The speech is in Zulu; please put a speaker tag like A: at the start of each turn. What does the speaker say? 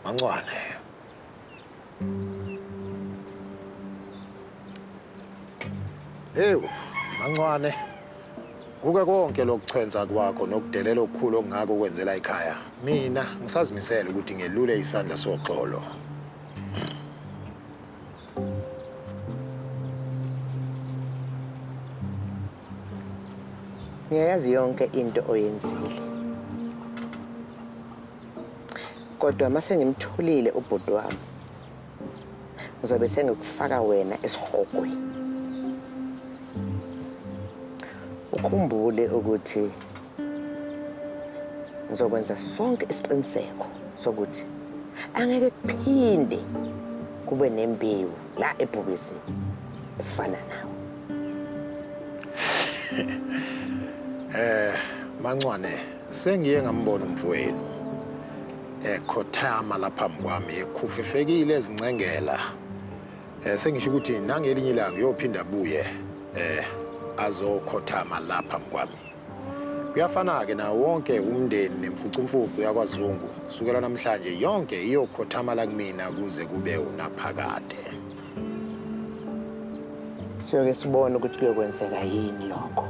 A: Mancwane. Hey, Mancwane. Kuke konke lokuchwenza kwakho nokudelela okukhulu okungako kwenzela ekhaya. Mina ngisazimisela ukuthi ngelule isandla soxolo.
B: Ngiyazi yonke into oyenzile. Kodwa mase ngimtholile ubhuti wami. Ngizobe sengikufaka wena esihogweni. Ukhumbule ukuthi ngizokwenza sonke isiqiniseko sokuthi angeke kuphinde kube nembewu la ebhokisini efana nawe.
A: Mancwane, sengiye ngambona umfowenu. Ekhothama lapha kwami ekhufefekile ezincengela. Sengisho ukuthi nangelinye ilanga uyophinda buye azokhothama lapha kwami. Kuyafana ke na wonke umndeni nemfucumfucu yakwaZungu. Kusukela namhlanje yonke iyokhothama la kumina kuze kube unaphakade.
B: Siyoke sibone ukuthi kuyokwenzeka yini lokho.